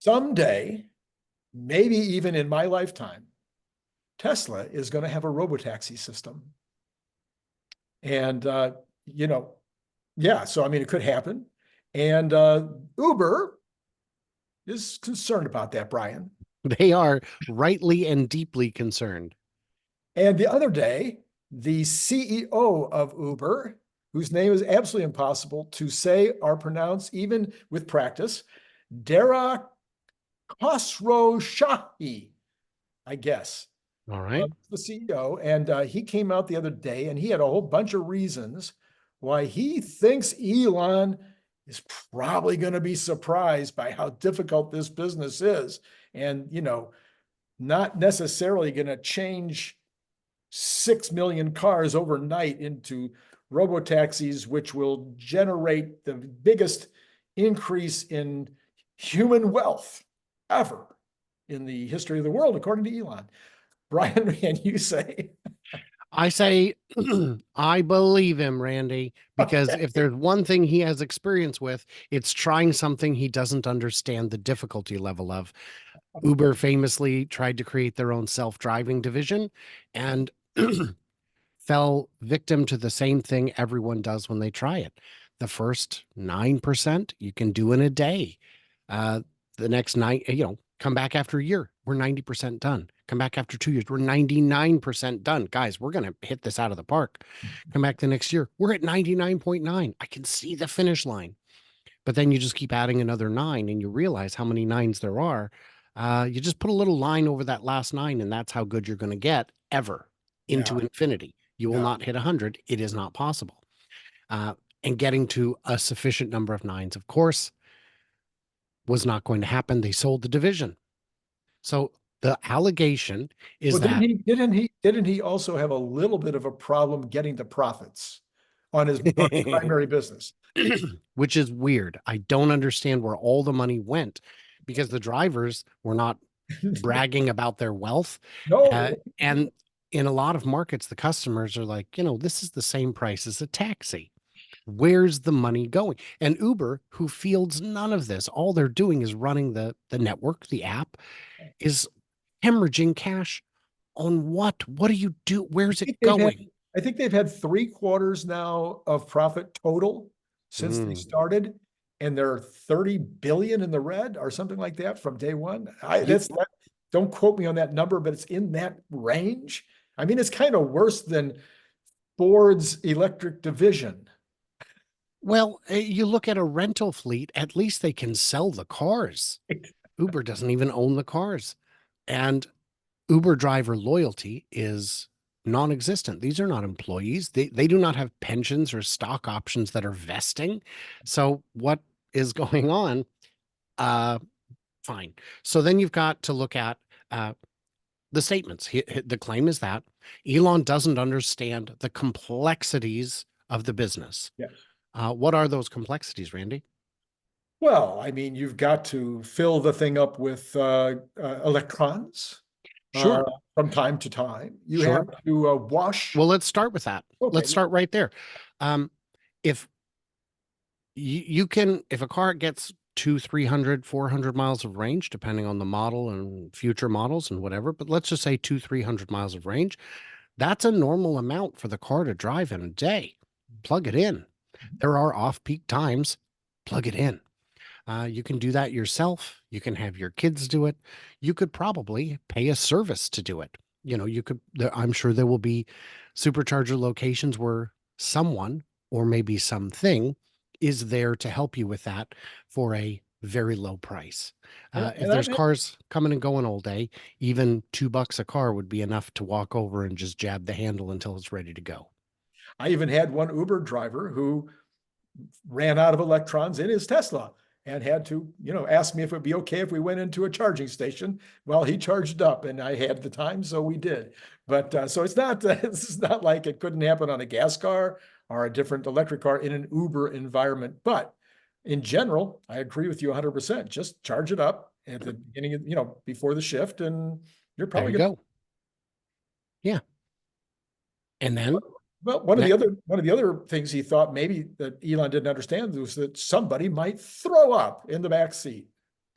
someday, maybe even in my lifetime, Tesla is going to have a robotaxi system. And, yeah, so I mean, it could happen. And Uber is concerned about that, Brian. They are rightly and deeply concerned. And the other day, the CEO of Uber, whose name is absolutely impossible to say or pronounce, even with practice, Dara Khosrowshahi, I guess. All right. The CEO. And he came out the other day and he had a whole bunch of reasons why he thinks Elon is probably going to be surprised by how difficult this business is. And, not necessarily going to change 6 million cars overnight into robotaxis, which will generate the biggest increase in human wealth ever in the history of the world, according to Elon. Brian, and you say? I say, I believe him, Randy, because if there's one thing he has experience with, it's trying something he doesn't understand the difficulty level of. Uber famously tried to create their own self-driving division and fell victim to the same thing everyone does when they try it. The first 9% you can do in a day. The next 9, come back after a year, we're 90% done. Come back after 2 years, we're 99% done. Guys, we're going to hit this out of the park. Come back the next year, we're at 99.9. I can see the finish line. But then you just keep adding another 9 and you realize how many 9s there are. You just put a little line over that last 9 and that's how good you're going to get ever into infinity. You will not hit 100. It is not possible. And getting to a sufficient number of 9s, of course, was not going to happen. They sold the division. So the allegation is that didn't he also have a little bit of a problem getting the profits on his primary business? Which is weird. I don't understand where all the money went because the drivers were not bragging about their wealth. No. And in a lot of markets, the customers are like, this is the same price as a taxi. Where's the money going? And Uber, who fields none of this, all they're doing is running the network, the app, is hemorrhaging cash on what? What do you do? Where's it going? I think they've had 3 quarters now of profit total since they started, and they're 30 billion in the red or something like that from day one. Don't quote me on that number, but it's in that range. I mean, it's kind of worse than Ford's electric division. Well, you look at a rental fleet, at least they can sell the cars. Uber doesn't even own the cars. And Uber driver loyalty is non-existent. These are not employees. They do not have pensions or stock options that are vesting. So what is going on? Fine. So then you've got to look at the statements. The claim is that Elon doesn't understand the complexities of the business. Yes. What are those complexities, Randy? Well, I mean, you've got to fill the thing up with electrons. Sure. From time to time. You have to wash. Well, let's start with that. Okay. Let's start right there. If if a car gets 200, 300, 400 miles of range, depending on the model and future models and whatever, but let's just say 200, 300 miles of range, that's a normal amount for the car to drive in a day. Plug it in. There are off-peak times. Plug it in. You can do that yourself. You can have your kids do it. You could probably pay a service to do it. I'm sure there will be supercharger locations where someone or maybe something is there to help you with that for a very low price. If there's cars coming and going all day, even $2 a car would be enough to walk over and just jab the handle until it's ready to go. I even had one Uber driver who ran out of electrons in his Tesla and had to, ask me if it would be okay if we went into a charging station while he charged up, and I had the time, so we did. But so it's not like it couldn't happen on a gas car or a different electric car in an Uber environment. But in general, I agree with you 100%. Just charge it up at the beginning, before the shift, and you're probably going to go. Yeah. And then Well, one of the other things he thought maybe that Elon didn't understand was that somebody might throw up in the back seat.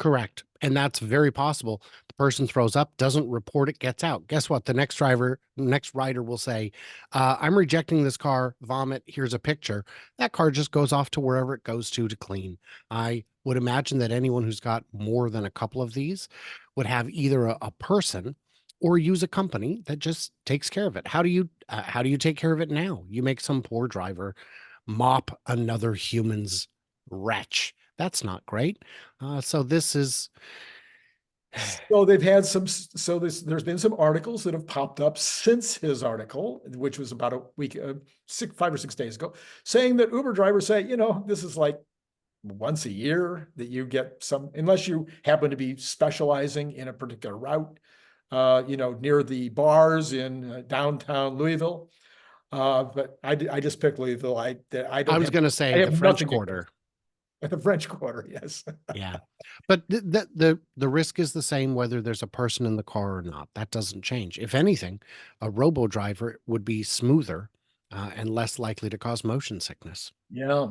Correct. And that's very possible. The person throws up, doesn't report it, gets out. Guess what? The next rider will say, I'm rejecting this car, vomit, here's a picture. That car just goes off to wherever it goes to clean. I would imagine that anyone who's got more than a couple of these would have either a person or use a company that just takes care of it. How do you take care of it now? You make some poor driver mop another human's wretch. That's not great. So this is So they've had there's been some articles that have popped up since his article, which was about a week, 5 or 6 days ago, saying that Uber drivers say, this is like once a year that you get unless you happen to be specializing in a particular route, near the bars in downtown Louisville. But I just picked Louisville. I was going to say the French Quarter. The French Quarter, yes. Yeah. But the risk is the same whether there's a person in the car or not. That doesn't change. If anything, a robo driver would be smoother and less likely to cause motion sickness. Yeah.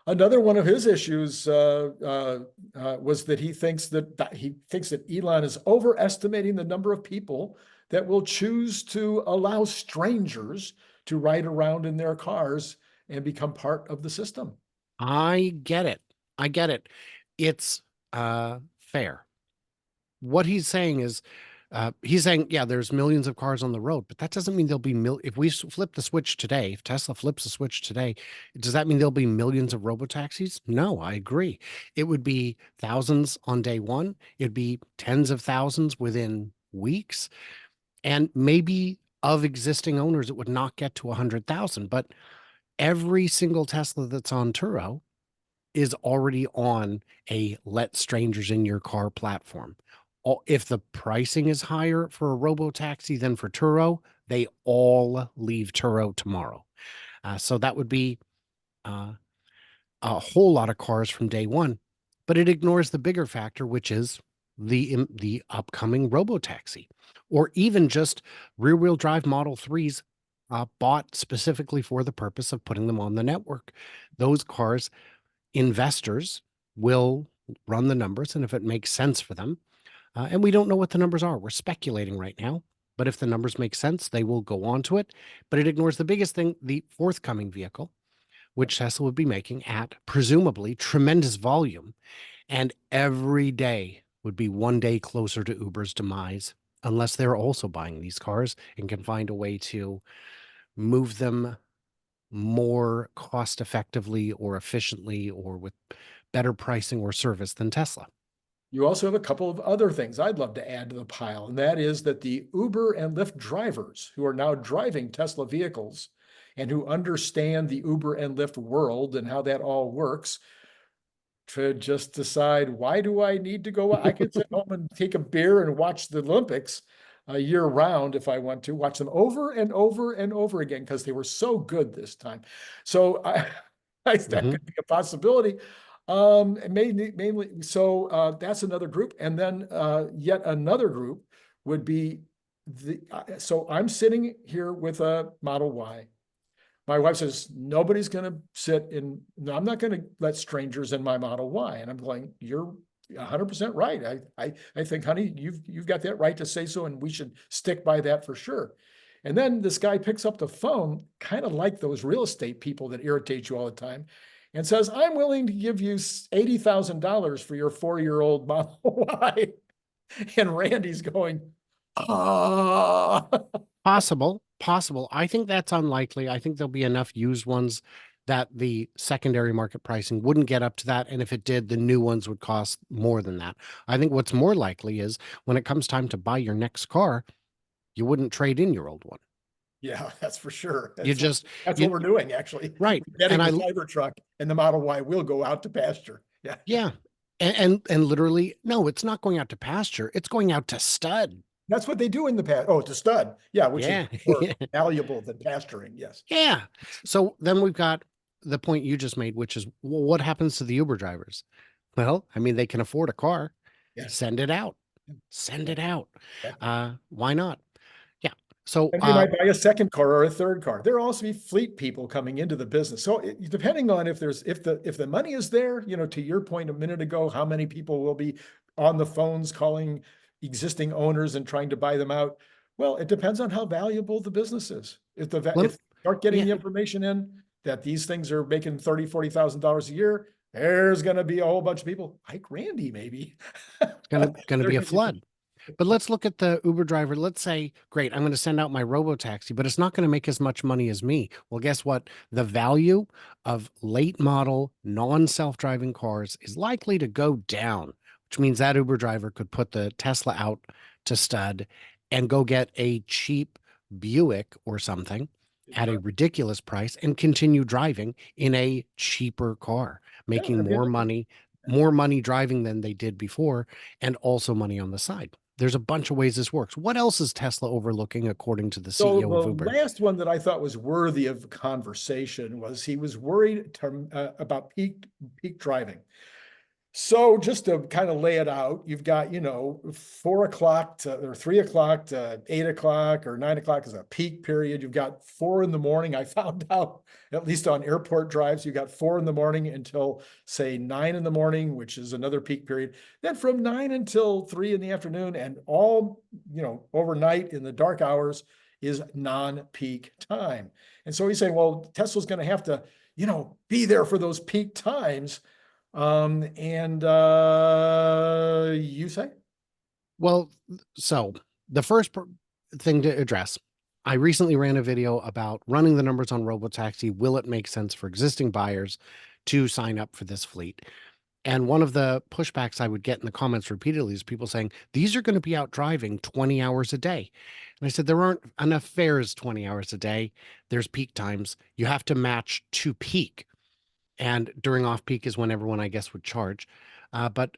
Another one of his issues was that he thinks that Elon is overestimating the number of people that will choose to allow strangers to ride around in their cars and become part of the system. I get it. It's fair. What he's saying is, yeah, there's millions of cars on the road, but that doesn't mean there'll be if we flip the switch today, if Tesla flips the switch today, does that mean there'll be millions of robotaxis? No, I agree. It would be thousands on day one. It'd be tens of thousands within weeks. And maybe of existing owners, it would not get to 100,000, but every single Tesla that's on Turo is already on a let strangers in your car platform. If the pricing is higher for a robo-taxi than for Turo, they all leave Turo tomorrow. So that would be a whole lot of cars from day one, but it ignores the bigger factor, which is the upcoming robo-taxi, or even just rear-wheel drive Model 3s bought specifically for the purpose of putting them on the network. Those cars, investors will run the numbers, and if it makes sense for them, and we don't know what the numbers are, we're speculating right now, but if the numbers make sense, they will go on to it. But it ignores the biggest thing, the forthcoming vehicle, which Tesla would be making at presumably tremendous volume, and every day would be one day closer to Uber's demise, unless they're also buying these cars and can find a way to move them more cost effectively or efficiently or with better pricing or service than Tesla. You also have a couple of other things I'd love to add to the pile, and that is that the Uber and Lyft drivers who are now driving Tesla vehicles and who understand the Uber and Lyft world and how that all works to just decide, why do I need to go? I could sit home and take a beer and watch the Olympics year round if I want to, watch them over and over and over again because they were so good this time. So that could be a possibility. Mainly, so that's another group. And then yet another group would be so I'm sitting here with a Model Y. My wife says, nobody's going to I'm not going to let strangers in my Model Y. And I'm going, you're 100% right. I think, honey, you've got that right to say so, and we should stick by that for sure. And then this guy picks up the phone, kind of like those real estate people that irritate you all the time, and says, I'm willing to give you $80,000 for your 4-year-old Model Y. And Randy's going, ah. Possible. I think that's unlikely. I think there'll be enough used ones that the secondary market pricing wouldn't get up to that. And if it did, the new ones would cost more than that. I think what's more likely is when it comes time to buy your next car, you wouldn't trade in your old one. Yeah, that's for sure. That's what we're doing, actually. Right. Getting the Cybertruck and the Model Y will go out to pasture. Yeah. Yeah. And literally, no, it's not going out to pasture. It's going out to stud. That's what they do in the past. Oh, to stud. Yeah, which is more valuable than pasturing. Yes. Yeah. So then we've got the point you just made, which is, well, what happens to the Uber drivers? Well, I mean, they can afford a car. Yeah. Send it out. Why not? Yeah. So, And they might buy a second car or a third car. There'll also be fleet people coming into the business. So depending on if the money is there, to your point a minute ago, how many people will be on the phones calling existing owners and trying to buy them out? Well, it depends on how valuable the business is. If let, you start getting yeah, the information in that these things are making $30,000-$40,000 a year, there's going to be a whole bunch of people like Randy, maybe. gonna They're be a going to be flood. But let's look at the Uber driver. Let's say, great, I'm going to send out my robotaxi, but it's not going to make as much money as me. Well, guess what? The value of late model, non-self-driving cars is likely to go down, which means that Uber driver could put the Tesla out to stud and go get a cheap Buick or something at a ridiculous price and continue driving in a cheaper car, Yeah, making more money driving than they did before, and also money on the side. There's a bunch of ways this works. What else is Tesla overlooking, according to the So CEO of the Uber? last one that I thought was worthy of conversation was he was worried about peak driving. So just to kind of lay it out, you've got, 4 o'clock or 3 o'clock to 8 o'clock or 9 o'clock is a peak period. You've got 4 in the morning. I found out, at least on airport drives, you got 4 in the morning until say 9 in the morning, which is another peak period. Then from 9 until 3 in the afternoon and all, overnight in the dark hours is non-peak time. And so he's saying, well, Tesla's going to have to, be there for those peak times. And you say? Well, so the first thing to address, I recently ran a video about running the numbers on robotaxi. Will it make sense for existing buyers to sign up for this fleet? And one of the pushbacks I would get in the comments repeatedly is people saying, these are going to be out driving 20 hours a day. And I said, there aren't enough fares 20 hours a day. There's peak times. You have to match to peak. And during off peak is when everyone, I guess, would charge. But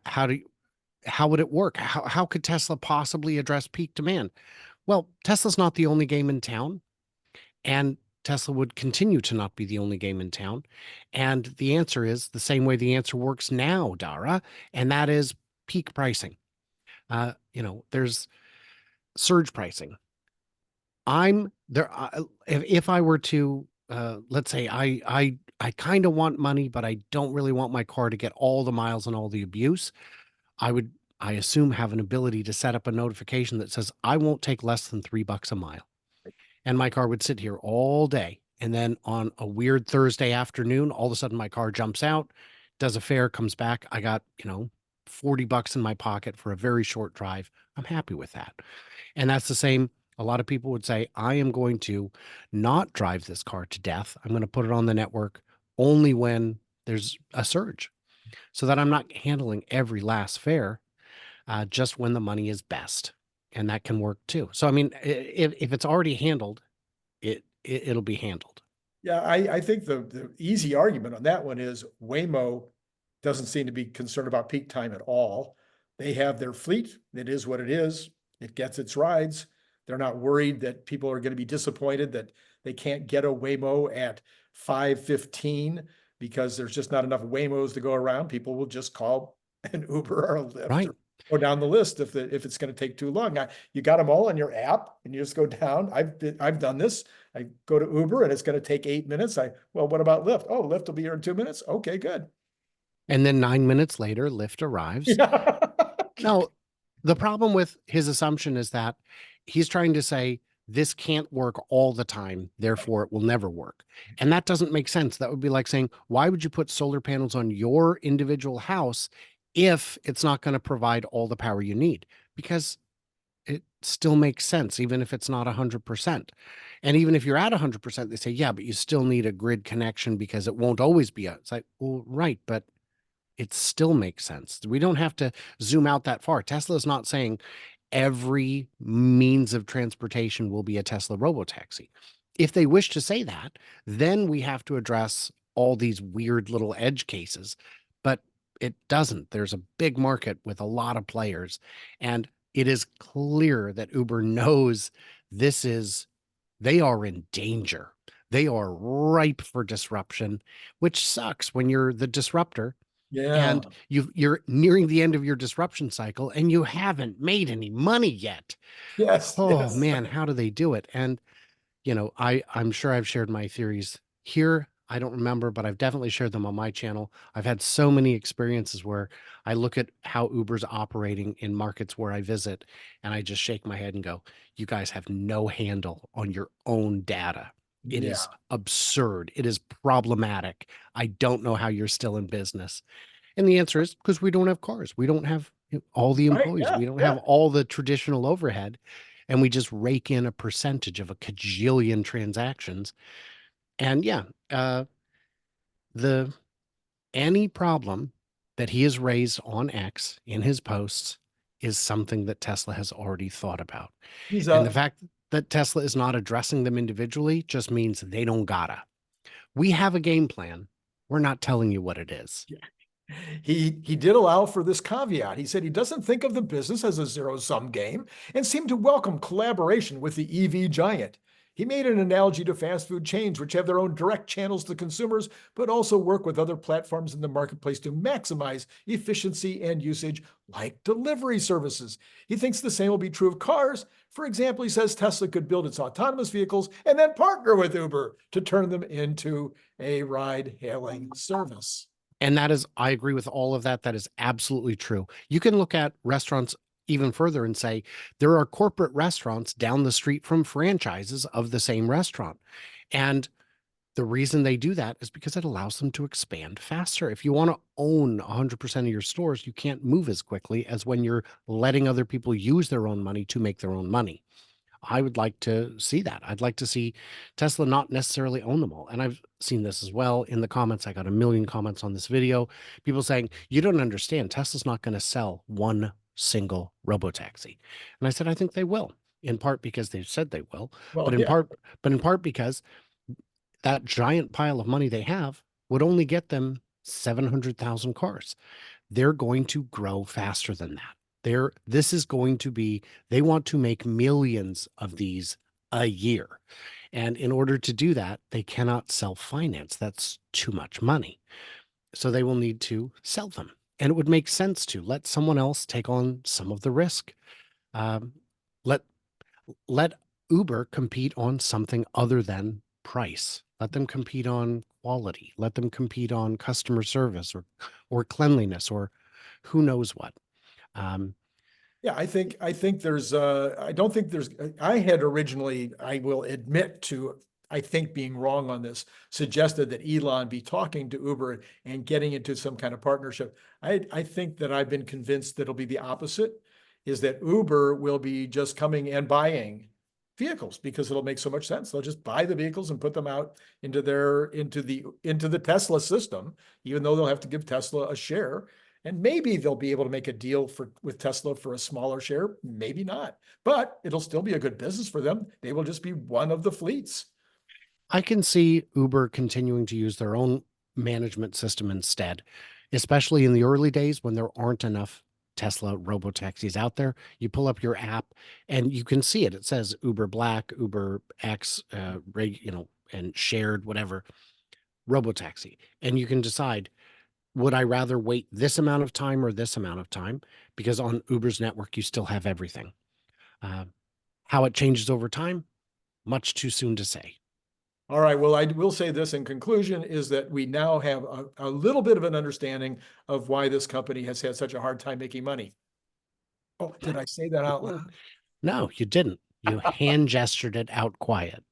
how would it work? How could Tesla possibly address peak demand? Well, Tesla's not the only game in town, and Tesla would continue to not be the only game in town. And the answer is the same way the answer works now, Dara, and that is peak pricing. There's surge pricing. I'm there. If I were to, let's say I kind of want money, but I don't really want my car to get all the miles and all the abuse. I assume, have an ability to set up a notification that says, I won't take less than $3 a mile. And my car would sit here all day. And then on a weird Thursday afternoon, all of a sudden my car jumps out, does a fare, comes back. I got, $40 in my pocket for a very short drive. I'm happy with that. And that's the same. A lot of people would say, I am going to not drive this car to death. I'm going to put it on the network only when there's a surge so that I'm not handling every last fare, just when the money is best. And that can work too. So, I mean, if it's already handled, it'll be handled. Yeah, I think the easy argument on that one is Waymo doesn't seem to be concerned about peak time at all. They have their fleet. It is what it is. It gets its rides. They're not worried that people are going to be disappointed that they can't get a Waymo at 5:15 because there's just not enough Waymos to go around. People will just call an Uber or a Lyft Right. or go down the list if it's going to take too long. You got them all on your app and you just go down. I've done this. I go to Uber and it's going to take 8 minutes. Well, what about Lyft? Oh, Lyft will be here in 2 minutes. Okay, good. And then 9 minutes later, Lyft arrives. Yeah. Now, the problem with his assumption is that he's trying to say this can't work all the time, therefore it will never work. And that doesn't make sense. That would be like saying, why would you put solar panels on your individual house if it's not going to provide all the power you need? Because it still makes sense, even if it's not 100%. And even if you're at 100%, they say, yeah, but you still need a grid connection because it won't always be out. It's like, well, right, but it still makes sense. We don't have to zoom out that far. Tesla is not saying every means of transportation will be a Tesla robotaxi. If they wish to say that, then we have to address all these weird little edge cases. But it doesn't. There's a big market with a lot of players. And it is clear that Uber knows they are in danger. They are ripe for disruption, which sucks when you're the disruptor. Yeah. and you're nearing the end of your disruption cycle and you haven't made any money yet. Yes. Oh Yes. man, how do they do it? And I'm sure I've shared my theories here. I don't remember, but I've definitely shared them on my channel. I've had so many experiences where I look at how Uber's operating in markets where I visit, and I just shake my head and go, you guys have no handle on your own data. It Yeah. is absurd. It is problematic. I don't know how you're still in business. And the answer is because we don't have cars. We don't have all the Right. employees. Yeah. We don't have Yeah. all the traditional overhead. And we just rake in a percentage of a cajillion transactions. And yeah, the any problem that he has raised on X in his posts is something that Tesla has already thought about. He's And the fact that Tesla is not addressing them individually just means they don't gotta. We have a game plan. We're not telling you what it is. He did allow for this caveat. He said he doesn't think of the business as a zero-sum game and seemed to welcome collaboration with the EV giant. He made an analogy to fast food chains, which have their own direct channels to consumers, but also work with other platforms in the marketplace to maximize efficiency and usage, like delivery services. He thinks the same will be true of cars. For example, he says Tesla could build its autonomous vehicles and then partner with Uber to turn them into a ride-hailing service. And that is, I agree with all of that. That is absolutely true. You can look at restaurants even further and say there are corporate restaurants down the street from franchises of the same restaurant. And the reason they do that is because it allows them to expand faster. If you want to own 100% of your stores, you can't move as quickly as when you're letting other people use their own money to make their own money. I would like to see that. I'd like to see Tesla not necessarily own them all. And I've seen this as well in the comments. I got a million comments on this video. People saying, you don't understand. Tesla's not going to sell one single robotaxi. And I said, I think they will, in part because they've said they will, Well, but yeah. in part because that giant pile of money they have would only get them 700,000 cars. They're going to grow faster than that. This is going to be, they want to make millions of these a year. And in order to do that, they cannot self-finance. That's too much money. So they will need to sell them. And it would make sense to let someone else take on some of the risk. Um, let let Uber compete on something other than price. Let them compete on quality. Let them compete on customer service or cleanliness or who knows what. Um, Yeah, I think there's I don't think there's I had originally, I will admit to, I think being wrong on this, suggested that Elon be talking to Uber and getting into some kind of partnership. I think that I've been convinced that it'll be the opposite, is that Uber will be just coming and buying vehicles because it'll make so much sense. They'll just buy the vehicles and put them out into the Tesla system, even though they'll have to give Tesla a share. And maybe they'll be able to make a deal with Tesla for a smaller share, maybe not, but it'll still be a good business for them. They will just be one of the fleets. I can see Uber continuing to use their own management system instead, especially in the early days when there aren't enough Tesla robotaxis out there. You pull up your app and you can see it. It says Uber Black, Uber X, and shared whatever robotaxi, and you can decide, would I rather wait this amount of time or this amount of time? Because on Uber's network, you still have everything. Uh, how it changes over time, much too soon to say. All right. Well, I will say this in conclusion is that we now have a little bit of an understanding of why this company has had such a hard time making money. Oh, did I say that out loud? No, you didn't. You hand gestured it out quiet.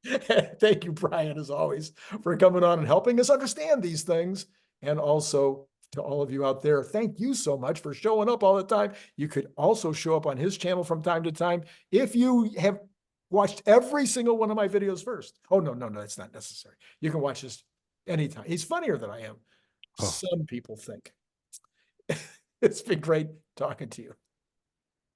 Thank you, Brian, as always, for coming on and helping us understand these things. And also to all of you out there, thank you so much for showing up all the time. You could also show up on his channel from time to time if you have watched every single one of my videos first. Oh, no, that's not necessary. You can watch this anytime. He's funnier than I am. Oh. Some people think. It's been great talking to you.